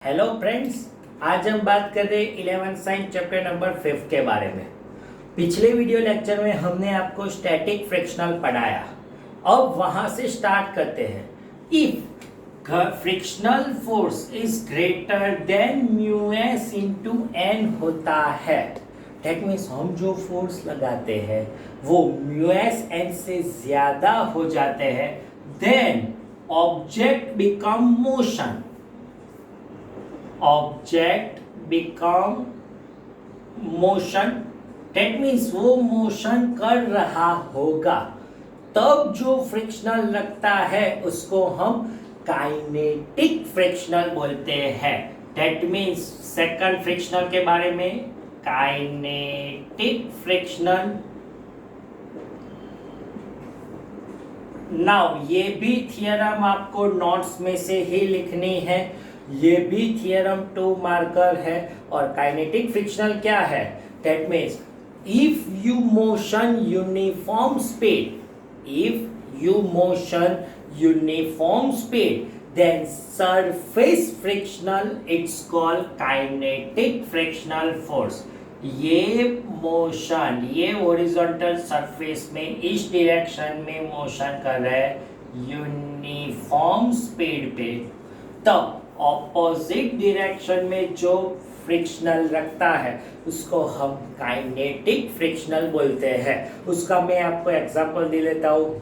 Hello friends, आज हम बात कर रहे हैं 11 साइंस चैप्टर नंबर 5 के बारे में। पिछले वीडियो लेक्चर में हमने आपको स्टैटिक फ्रिक्शनल पढ़ाया। अब वहां से स्टार्ट करते हैं। If frictional force is greater than mu S into N होता है, दैट मीन्स हम जो फोर्स लगाते हैं वो म्यू एस एन से ज्यादा हो जाते हैं, then object become motion. Object become motion, that means वो मोशन कर रहा होगा। तब जो फ्रिक्शनल लगता है उसको हम काइनेटिक फ्रिक्शनल बोलते हैं। दैट मीन्स सेकंड फ्रिक्शनल के बारे में काइनेटिक फ्रिक्शनल। नाउ ये भी थियरम आपको नोट्स में से ही लिखनी है। ये भी थियरम 2 मार्कर है। और काइनेटिक फ्रिक्शनल क्या है? That means if you motion uniform speed, if you motion uniform speed, then surface frictional it's called kinetic frictional force। ये मोशन, ये हॉरिजॉन्टल सरफेस में इस डायरेक्शन में मोशन कर रहा है यूनिफॉर्म स्पीड पे, तब ऑपोजिट डायरेक्शन में जो फ्रिक्शनल रखता है उसको हम काइनेटिक फ्रिक्शनल बोलते हैं। उसका मैं आपको एग्जांपल दे लेता हूँ।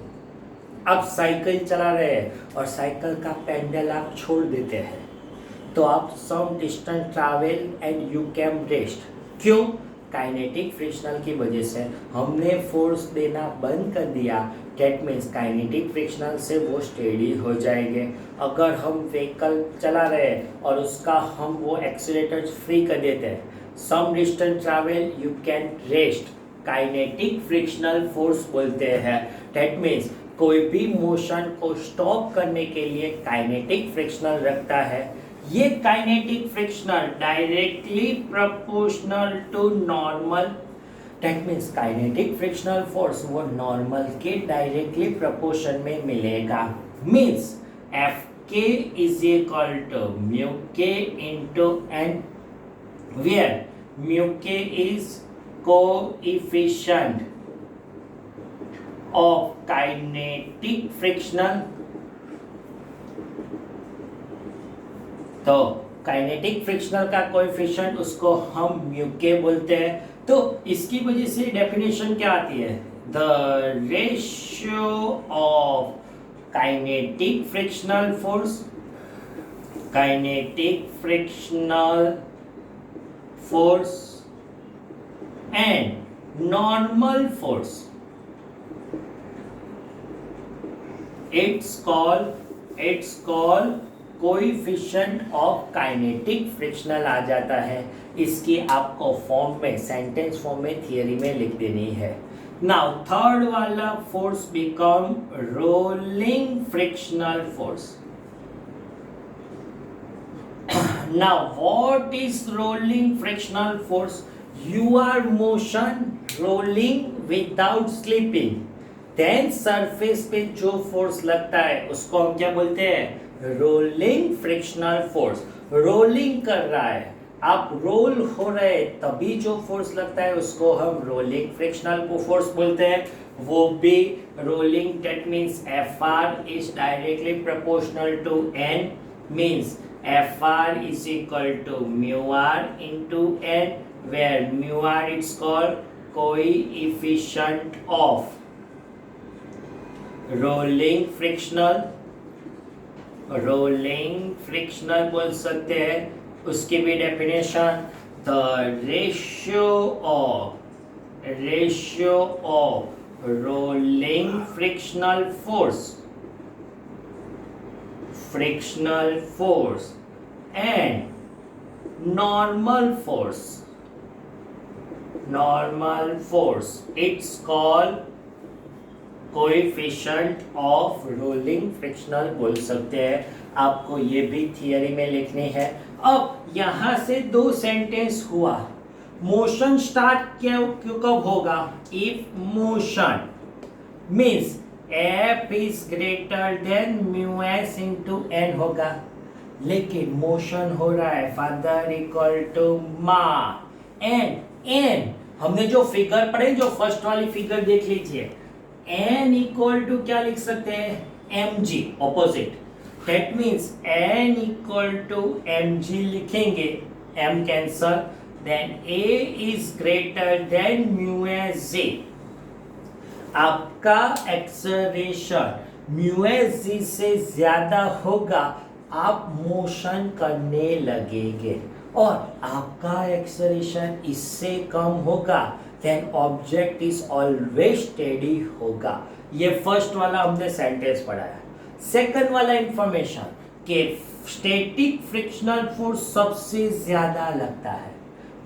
आप साइकिल चला रहे हैं और साइकिल का पेंडल आप छोड़ देते हैं, तो आप some distance travel and you can rest. क्यों? काइनेटिक फ्रिक्शनल की वजह से हमने फोर्स देना बंद कर दिया। दैट मीन्स काइनेटिक फ्रिक्शनल से वो स्टेडी हो जाएंगे। अगर हम व्हीकल चला रहे हैं और उसका हम वो एक्सीलरेटर फ्री कर देते हैं, some distance travel you can rest, kinetic frictional force बोलते हैं। दैट मीन्स कोई भी मोशन को स्टॉप करने के लिए काइनेटिक फ्रिक्शनल रखता है। ये kinetic frictional directly proportional to normal, that means kinetic frictional force वो नॉर्मल के डायरेक्टली प्रोपोर्शन में मिलेगा। Means F K is equal to mu K into N, where mu K is coefficient of kinetic frictional। तो kinetic frictional का coefficient उसको हम mu के बोलते हैं। तो इसकी वजह से डेफिनेशन क्या आती है? The ratio of kinetic frictional force, kinetic frictional force and normal force, it's called coefficient of kinetic frictional आ जाता है। इसकी आपको फॉर्म में, सेंटेंस फॉर्म में, थियरी में लिख देनी है। नाउ थर्ड वाला force become rolling frictional force. Now what is rolling frictional force? You are motion rolling without slipping, then surface पे जो फोर्स लगता है उसको हम क्या बोलते हैं? Rolling frictional force. रोलिंग कर रहा है, आप रोल हो रहे तभी जो फोर्स लगता है उसको हम रोलिंग फ्रिक्शनल फोर्स बोलते हैं। वो भी rolling, that means F R is directly proportional to N, means F R is equal to mu R into N, where mu R is called coefficient of rolling frictional. Rolling frictional बोल सकते हैं। उसकी भी definition, the ratio of rolling frictional force and normal force it's called coefficient of rolling frictional बोल सकते हैं। आपको ये भी थियरी में लिखनी है। अब यहां से 2 सेंटेंस हुआ। मोशन स्टार्ट कब होगा? If motion means F is greater than mu S into N होगा। लेकिन मोशन हो रहा है father equal to mu N हमने जो फिगर पढ़े जो फर्स्ट वाली फिगर देख लीजिए एन इक्वल टू क्या लिख सकते हैं m g opposite that means N equal to m g लिखेंगे एम कैंसर then a is greater than mu s g आपका एक्सेलरेशन म्यू एस जी से ज्यादा होगा आप मोशन करने लगेंगे और आपका एक्सेलरेशन इससे कम होगा then object is always steady होगा। ये फर्स्ट वाला हमने सेंटेंस पढ़ाया। सेकंड वाला इंफॉर्मेशन कि स्टैटिक फ्रिक्शनल फोर्स सबसे ज्यादा लगता है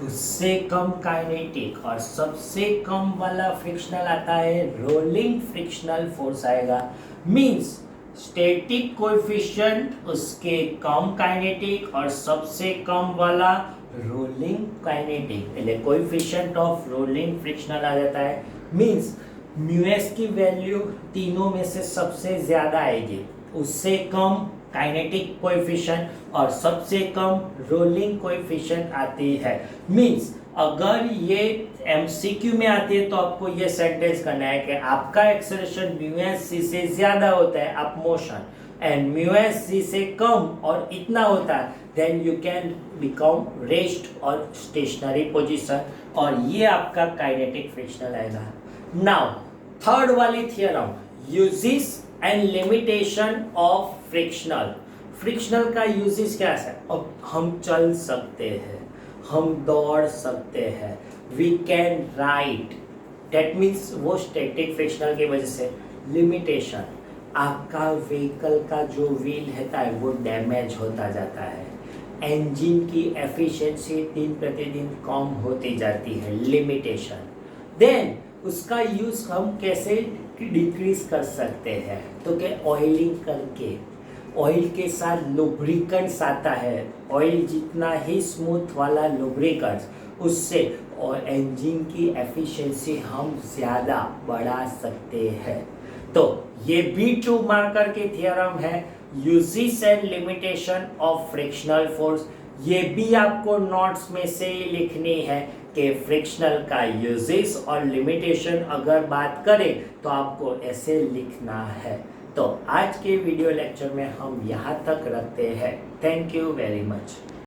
उससे कम काइनेटिक और सबसे कम वाला फ्रिक्शनल आता है रोलिंग फ्रिक्शनल फोर्स आएगा मींस स्टैटिक कोएफिशिएंट उसके कम काइनेटिक और सबसे कम वाला रोलिंग काइनेटिक એટલે कोएफिशिएंट ऑफ रोलिंग फ्रिक्शनल आ जाता है मींस म्यू एस की वैल्यू तीनों में से सबसे ज्यादा आएगी उससे कम काइनेटिक कोएफिशिएंट और सबसे कम रोलिंग कोएफिशिएंट आती है मींस अगर ये एमसीक्यू में आती है तो आपको ये सेंटेंस करना है कि आपका एक्सेलरेशन म्यू एस सी से ज्यादा होता है आप motion and mu S C से कम और इतना होता है then you can become rest और स्टेशनरी पोजीशन और ये आपका काइनेटिक फ्रिक्शनल आएगा। नाउ थर्ड वाली theorem uses and limitation of frictional frictional का यूजेस क्या है अब हम चल सकते हैं हम दौड़ सकते हैं we can ride that means वो स्टैटिक फ्रिक्शनल की वजह से लिमिटेशन आपका व्हीकल का जो व्हील रहता है वो डैमेज होता जाता है इंजन की एफिशिएंसी दिन प्रतिदिन कम होती जाती है लिमिटेशन देन उसका यूज हम कैसे डिक्रीज कर सकते हैं तो क्या ऑयलिंग करके ऑयल के साथ लुब्रिकेंट्स आता है ऑयल जितना ही स्मूथ वाला लुब्रिकेंट्स उससे और इंजन की एफिशिएंसी हम ज़्यादा बढ़ा सकते हैं। तो ये B2 मार्कर की थियरम है uses and limitation of frictional force ये भी आपको नोट्स में से ही लिखनी है कि फ्रिक्शनल का यूजेस और लिमिटेशन अगर बात करें तो आपको ऐसे लिखना है। तो आज के वीडियो लेक्चर में हम यहाँ तक रखते हैं। Thank you very much.